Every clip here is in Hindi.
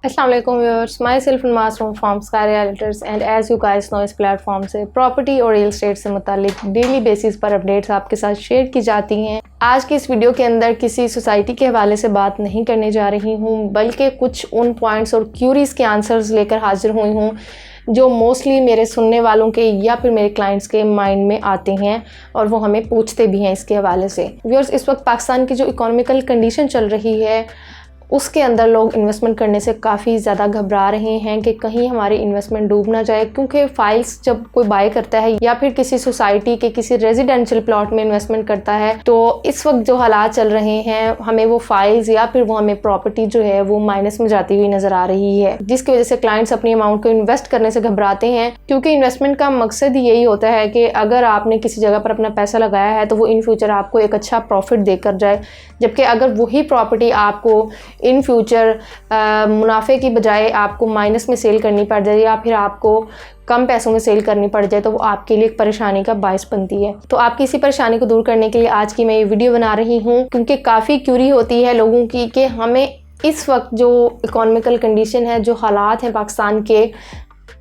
अस्सलाम वालेकुम viewers, myself Namaz from Sky Realtors and as you guys know इस प्लेटफॉर्म से प्रॉपर्टी और रियल एस्टेट से मुतालिक डेली बेसिस पर अपडेट्स आपके साथ शेयर की जाती हैं। आज की इस वीडियो के अंदर किसी सोसाइटी के हवाले से बात नहीं करने जा रही हूँ, बल्कि कुछ उन पॉइंट्स और क्यूरीज़ के आंसर्स लेकर हाजिर हुई हूँ जो मोस्टली मेरे सुनने वालों के या फिर मेरे क्लाइंट्स के माइंड में आते हैं और वो हमें पूछते भी हैं इसके हवाले से। व्यूअर्स, इस वक्त पाकिस्तान की जो इकोनॉमिकल कंडीशन चल रही है उसके अंदर लोग इन्वेस्टमेंट करने से काफ़ी ज़्यादा घबरा रहे हैं कि कहीं हमारी इन्वेस्टमेंट डूब ना जाए, क्योंकि फाइल्स जब कोई बाय करता है या फिर किसी सोसाइटी के किसी रेजिडेंशियल प्लॉट में इन्वेस्टमेंट करता है तो इस वक्त जो हालात चल रहे हैं हमें वो फाइल्स या फिर वो हमें प्रॉपर्टी जो है वो माइनस में जाती हुई नज़र आ रही है, जिसकी वजह से क्लाइंट्स अपनी अमाउंट को इन्वेस्ट करने से घबराते हैं। क्योंकि इन्वेस्टमेंट का मकसद ही यही होता है कि अगर आपने किसी जगह पर अपना पैसा लगाया है तो वो इन फ्यूचर आपको एक अच्छा प्रॉफिट देकर जाए, जबकि अगर वही प्रॉपर्टी आपको इन फ्यूचर मुनाफे की बजाय आपको माइनस में सेल करनी पड़ जाए या फिर आपको कम पैसों में सेल करनी पड़ जाए तो वो आपके लिए एक परेशानी का बायस बनती है। तो आपकी इसी परेशानी को दूर करने के लिए आज की मैं ये वीडियो बना रही हूँ, क्योंकि काफ़ी क्यूरी होती है लोगों की कि हमें इस वक्त जो इकोनॉमिकल कंडीशन है, जो हालात हैं पाकिस्तान के,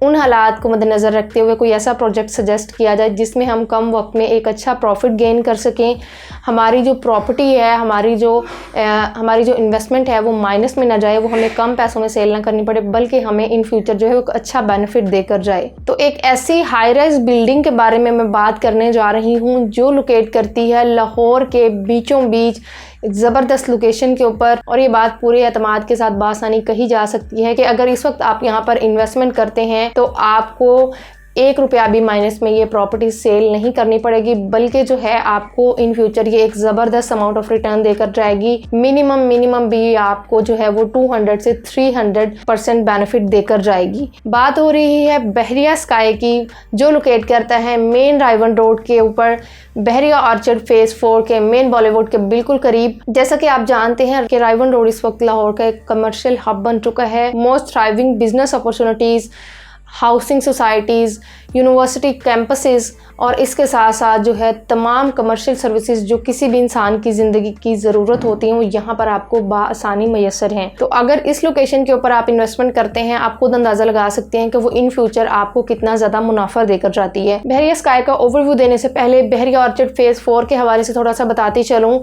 उन हालात को मद्देनज़र रखते हुए कोई ऐसा प्रोजेक्ट सजेस्ट किया जाए जिसमें हम कम वक्त में एक अच्छा प्रॉफिट गेन कर सकें, हमारी जो प्रॉपर्टी है, हमारी जो इन्वेस्टमेंट है वो माइनस में ना जाए, वो हमें कम पैसों में सेल ना करनी पड़े, बल्कि हमें इन फ्यूचर जो है वो अच्छा बेनिफिट देकर जाए। तो एक ऐसी हाई राइज बिल्डिंग के बारे में मैं बात करने जा रही हूँ जो लोकेट करती है लाहौर के बीचों बीच एक ज़बरदस्त लोकेशन के ऊपर, और ये बात पूरे एतमाद के साथ बासानी कही जा सकती है कि अगर इस वक्त आप यहाँ पर इन्वेस्टमेंट करते हैं तो आपको 1 रुपया भी माइनस में ये प्रॉपर्टी सेल नहीं करनी पड़ेगी, बल्कि जो है आपको इन फ्यूचर ये एक ज़बरदस्त अमाउंट ऑफ रिटर्न देकर जाएगी। मिनिमम भी आपको जो है वो 200 से 300% बेनिफिट देकर जाएगी। बात हो रही है बहरिया स्काई की, जो लोकेट करता है मेन रायवन रोड के ऊपर, बहरिया ऑर्चर्ड फेज 4 के मेन बॉलीवुड के बिल्कुल करीब। जैसा कि आप जानते हैं कि रायवन रोड इस वक्त लाहौर का एक कमर्शियल हब बन चुका है। Most thriving business opportunities, housing societies, university campuses और इसके साथ साथ जो है तमाम कमर्शियल सर्विसेज जो किसी भी इंसान की ज़िंदगी की ज़रूरत होती हैं वो यहाँ पर आपको बाआसानी मैसर हैं। तो अगर इस लोकेशन के ऊपर आप इन्वेस्टमेंट करते हैं, आप खुद अंदाज़ा लगा सकते हैं कि वो इन फ्यूचर आपको कितना ज़्यादा मुनाफा देकर जाती है। बहरिया स्काई का ओवरव्यू देने से पहले बहरिया ऑर्चर्ड फेज़ 4 के हवाले से थोड़ा सा बताती चलूँ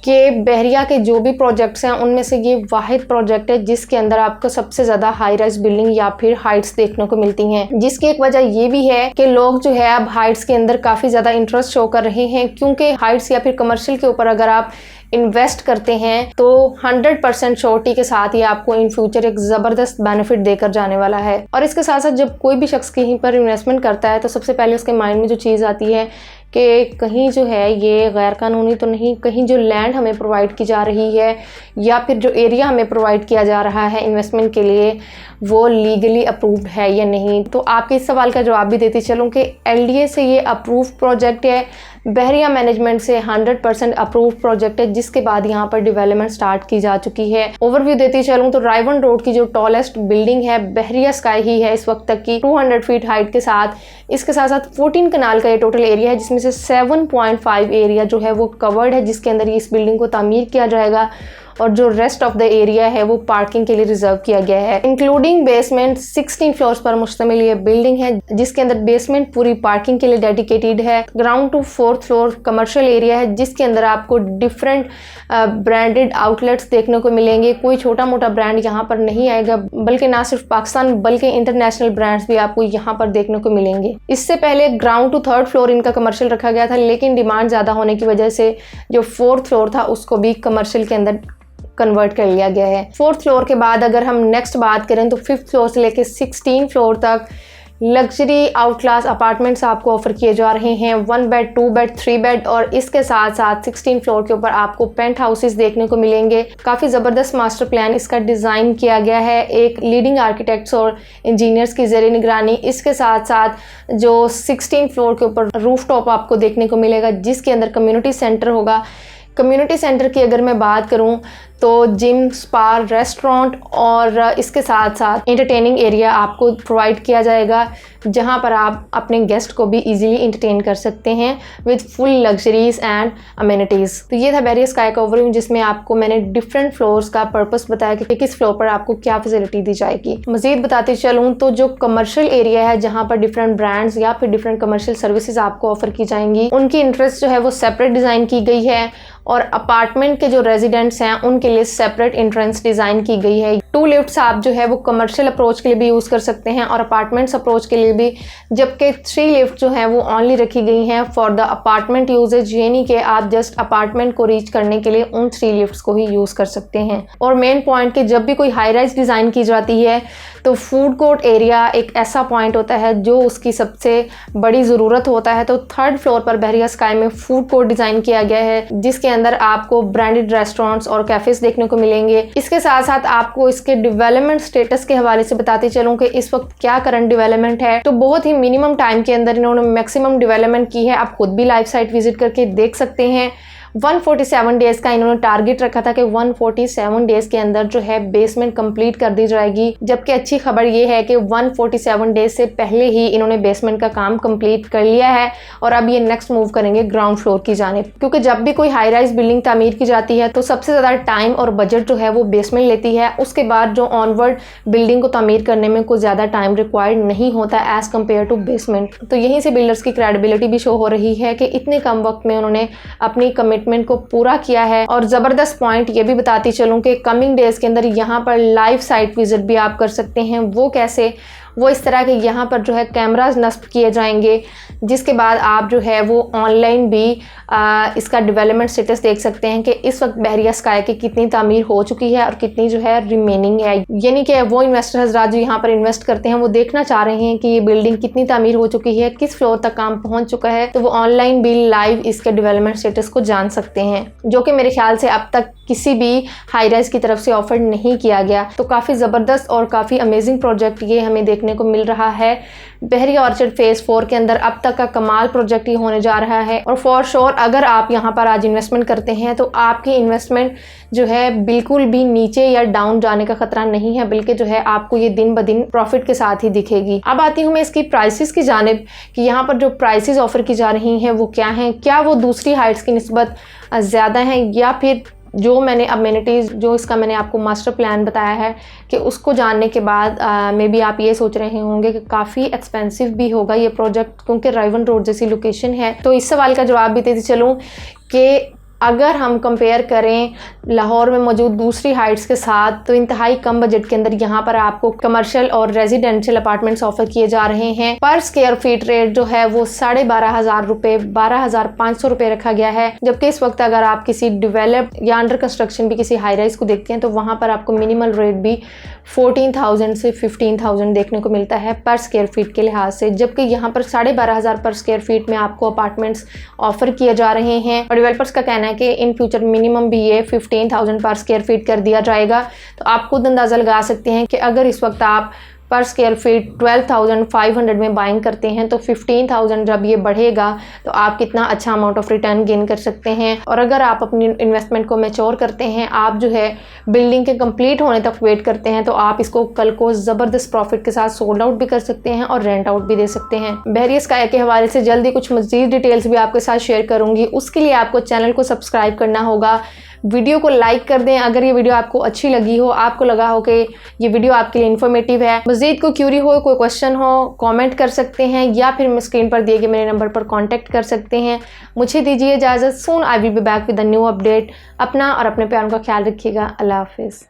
कि बहरिया के जो भी प्रोजेक्ट्स हैं उनमें से ये वाहिद प्रोजेक्ट है जिसके अंदर आपको सबसे ज़्यादा हाई राइज बिल्डिंग या फिर हाइट्स देखने को मिलती हैं, जिसकी एक वजह ये भी है कि लोग जो है अब हाइट्स के अंदर काफ़ी ज़्यादा इंटरेस्ट शो कर रहे हैं, क्योंकि हाइट्स या फिर कमर्शियल के ऊपर अगर आप इन्वेस्ट करते हैं तो 100% श्योरिटी के साथ ये आपको इन फ्यूचर एक ज़बरदस्त बेनिफिट देकर जाने वाला है। और इसके साथ साथ जब कोई भी शख्स कहीं पर इन्वेस्टमेंट करता है तो सबसे पहले उसके माइंड में जो चीज़ आती है कि कहीं जो है ये गैर कानूनी तो नहीं, कहीं जो लैंड हमें प्रोवाइड की जा रही है या फिर जो एरिया हमें प्रोवाइड किया जा रहा है इन्वेस्टमेंट के लिए वो लीगली अप्रूव्ड है या नहीं। तो आपके इस सवाल का जवाब भी देती चलूँ कि LDA से ये अप्रूव प्रोजेक्ट है, बहरिया मैनेजमेंट से 100% अप्रूव प्रोजेक्ट है, जिसके बाद यहाँ पर डेवलपमेंट स्टार्ट की जा चुकी है। ओवरव्यू देती चलूँ तो रायवन रोड की जो टॉलेस्ट बिल्डिंग है बहरिया स्काई ही है इस वक्त तक की, 200 फीट हाइट के साथ। इसके साथ साथ 14 कनाल का ये टोटल एरिया है, जिसमें से 7.5 एरिया जो है वो कवर्ड है, जिसके अंदर इस बिल्डिंग को तामीर किया जाएगा, और जो रेस्ट ऑफ द एरिया है वो पार्किंग के लिए रिजर्व किया गया है। इंक्लूडिंग बेसमेंट 16 फ्लोर्स पर मुश्तमिल ये बिल्डिंग है, जिसके अंदर बेसमेंट पूरी पार्किंग के लिए डेडिकेटेड है। Ground to 4th floor commercial area है, जिसके अंदर आपको डिफरेंट ब्रांडेड आउटलेट्स देखने को मिलेंगे। कोई छोटा मोटा ब्रांड यहाँ पर नहीं आएगा, बल्कि ना सिर्फ पाकिस्तान बल्कि इंटरनेशनल ब्रांड्स भी आपको यहाँ पर देखने को मिलेंगे। इससे पहले ग्राउंड टू 3rd फ्लोर इनका कमर्शियल रखा गया था, लेकिन डिमांड ज़्यादा होने की वजह से जो 4th फ्लोर था उसको भी कमर्शियल के अंदर कन्वर्ट कर लिया गया है। 4th फ्लोर के बाद अगर हम नेक्स्ट बात करें तो 5th फ्लोर से लेकर 16 फ्लोर तक लग्जरी आउट क्लास अपार्टमेंट्स आपको ऑफर किए जा रहे हैं, 1 बेड 2 बेड 3 बेड, और इसके साथ साथ 16 फ्लोर के ऊपर आपको पेंट हाउसेस देखने को मिलेंगे। काफ़ी ज़बरदस्त मास्टर प्लान इसका डिज़ाइन किया गया है एक लीडिंग आर्किटेक्ट्स और इंजीनियर्स की ज़ेरे निगरानी। इसके साथ साथ जो 16 फ्लोर के ऊपर रूफ टॉप आपको देखने को मिलेगा, जिसके अंदर कम्युनिटी सेंटर होगा। कम्युनिटी सेंटर की अगर मैं बात करूं तो जिम, स्पा, रेस्टोरेंट और इसके साथ साथ एंटरटेनिंग एरिया आपको प्रोवाइड किया जाएगा, जहां पर आप अपने गेस्ट को भी इजीली एंटरटेन कर सकते हैं with full luxuries and amenities. तो ये था बेरिया स्काई का ओवरव्यू, जिसमें आपको मैंने डिफरेंट फ्लोर्स का पर्पस बताया कि किस फ्लोर पर आपको क्या फैसिलिटी दी जाएगी। मजीद बताते चलूँ तो जो कमर्शियल एरिया है, जहाँ पर डिफरेंट ब्रांड्स या फिर डिफरेंट कमर्शियल सर्विसेज आपको ऑफर की जाएंगी, उनकी इंटरेस्ट जो है वो सेपरेट डिज़ाइन की गई है और अपार्टमेंट के जो रेजिडेंट्स हैं उनके लिए सेपरेट एंट्रेंस डिज़ाइन की गई है। 2 लिफ्ट्स आप जो है वो कमर्शियल अप्रोच के लिए भी यूज़ कर सकते हैं और अपार्टमेंट्स अप्रोच के लिए भी, जबकि 3 लिफ्ट जो है वो ओनली रखी गई हैं फॉर द अपार्टमेंट यूजेज, यानी कि आप जस्ट अपार्टमेंट को रीच करने के लिए उन 3 लिफ्ट्स को ही यूज़ कर सकते हैं। और मेन पॉइंट कि जब भी कोई हाई राइज डिज़ाइन की जाती है तो फूड कोर्ट एरिया एक ऐसा पॉइंट होता है जो उसकी सबसे बड़ी ज़रूरत होता है। तो 3rd फ्लोर पर बेरिया स्काई में फूड कोर्ट डिज़ाइन किया गया है, जिसके अंदर आपको ब्रांडेड रेस्टोरेंट्स और कैफ़ेज़ देखने को मिलेंगे। इसके साथ साथ आपको इसके डेवलपमेंट स्टेटस के हवाले से बताते चलूँ कि इस वक्त क्या करंट डेवलपमेंट है। तो बहुत ही मिनिमम टाइम के अंदर इन्होंने मैक्सिमम डेवलपमेंट की है। आप खुद भी लाइव साइट विजिट करके देख सकते हैं। 147 डेज का इन्होंने टारगेट रखा था कि 147 डेज के अंदर जो है बेसमेंट कंप्लीट कर दी जाएगी, जबकि अच्छी खबर ये है कि 147 डेज से पहले ही इन्होंने बेसमेंट का काम कंप्लीट कर लिया है और अब ये नेक्स्ट मूव करेंगे ग्राउंड फ्लोर की जानिब। क्योंकि जब भी कोई हाई राइज बिल्डिंग तामीर की जाती है तो सबसे ज़्यादा टाइम और बजट जो है वो बेसमेंट लेती है। उसके बाद जो ऑनवर्ड बिल्डिंग को तामीर करने में कोई ज़्यादा टाइम रिक्वायर्ड नहीं होता एज़ कम्पेयर टू बेसमेंट। तो यहीं से बिल्डर्स की क्रेडिबिलिटी भी शो हो रही है कि इतने कम वक्त में उन्होंने अपनी कमिटमेंट को पूरा किया है। और जबरदस्त पॉइंट ये भी बताती चलूं कि कमिंग डेज के अंदर यहाँ पर लाइव साइट विजिट भी आप कर सकते हैं। वो कैसे? वो इस तरह के यहाँ पर जो है कैमरास नस्ब किए जाएंगे, जिसके बाद आप जो है वो ऑनलाइन भी इसका डेवलपमेंट स्टेटस देख सकते हैं कि इस वक्त बेरिया स्काई की कितनी तामीर हो चुकी है और कितनी जो है रिमेनिंग है। यानी कि वो इन्वेस्टर हजरात जो यहाँ पर इन्वेस्ट करते हैं वो देखना चाह रहे हैं कि ये बिल्डिंग कितनी तामीर हो चुकी है, किस फ्लोर तक काम पहुँच चुका है, तो वो ऑनलाइन भी लाइव इसके डेवलपमेंट स्टेटस को जान सकते हैं, जो कि मेरे ख्याल से अब तक किसी भी हाई राइज की तरफ से ऑफर नहीं किया गया। तो काफ़ी ज़बरदस्त और काफ़ी अमेजिंग प्रोजेक्ट ये हमें देखने को मिल रहा है। बेरिया ऑर्चर्ड फेज़ 4 के अंदर अब तक का कमाल प्रोजेक्ट ये होने जा रहा है और फॉर श्योर अगर आप यहाँ पर आज इन्वेस्टमेंट करते हैं तो आपकी इन्वेस्टमेंट जो है बिल्कुल भी नीचे या डाउन जाने का खतरा नहीं है, बल्कि जो है आपको ये दिन ब दिन प्रॉफिट के साथ ही दिखेगी। अब आती हूँ मैं इसकी प्राइसेस की जानिब कि यहाँ पर जो प्राइसेस ऑफर की जा रही हैं वो क्या हैं, क्या वो दूसरी हाइट्स की निस्बत ज़्यादा हैं या फिर जो मैंने अमेनिटीज़ जो इसका मैंने आपको मास्टर प्लान बताया है कि उसको जानने के बाद मे बी आप ये सोच रहे होंगे कि काफ़ी एक्सपेंसिव भी होगा ये प्रोजेक्ट क्योंकि राइवन रोड जैसी लोकेशन है। तो इस सवाल का जवाब भी देती चलूँ कि अगर हम कंपेयर करें लाहौर में मौजूद दूसरी हाइट्स के साथ तो इंतहाई कम बजट के अंदर यहाँ पर आपको कमर्शियल और रेजिडेंशियल अपार्टमेंट्स ऑफर किए जा रहे हैं। पर स्क्वायर फीट रेट जो है वो 12,500 रुपये 12,500 रुपये रखा गया है, जबकि इस वक्त अगर आप किसी डेवलप्ड या अंडर कंस्ट्रक्शन भी किसी हाई राइज को देखते हैं तो वहाँ पर आपको मिनिमल रेट भी 14,000 से 15,000 देखने को मिलता है पर स्क्वायर फीट के लिहाज से, जबकि यहाँ पर 12,500 पर स्क्वायर फीट में आपको अपार्टमेंट्स ऑफर किए जा रहे हैं। और डेवलपर्स का कहना है कि इन फ्यूचर मिनिमम भी ये 15,000 पर स्क्वायर फीट कर दिया जाएगा। तो आप खुद अंदाज़ा लगा सकते हैं कि अगर इस वक्त आप पर स्क्वायर फीट 12,500 में बाइंग करते हैं तो 15,000 जब ये बढ़ेगा तो आप कितना अच्छा अमाउंट ऑफ रिटर्न गेन कर सकते हैं। और अगर आप अपनी इन्वेस्टमेंट को मैच्योर करते हैं, आप जो है बिल्डिंग के कंप्लीट होने तक वेट करते हैं, तो आप इसको कल को ज़बरदस्त प्रॉफिट के साथ सोल्ड आउट भी कर सकते हैं और रेंट आउट भी दे सकते हैं। बेरिया स्काई के हवाले से जल्दी कुछ मज़ीद डिटेल्स भी आपके साथ शेयर करूँगी, उसके लिए आपको चैनल को सब्सक्राइब करना होगा, वीडियो को लाइक कर दें अगर ये वीडियो आपको अच्छी लगी हो, आपको लगा हो कि ये वीडियो आपके लिए इन्फॉर्मेटिव है। मज़ीद कोई क्यूरी हो, कोई क्वेश्चन हो, कमेंट कर सकते हैं या फिर स्क्रीन पर दिए गए मेरे नंबर पर कांटेक्ट कर सकते हैं। मुझे दीजिए इजाज़त। Soon I will be back with a new update. अपना और अपने प्यारों का ख्याल रखिएगा। अल्लाह हाफिज़।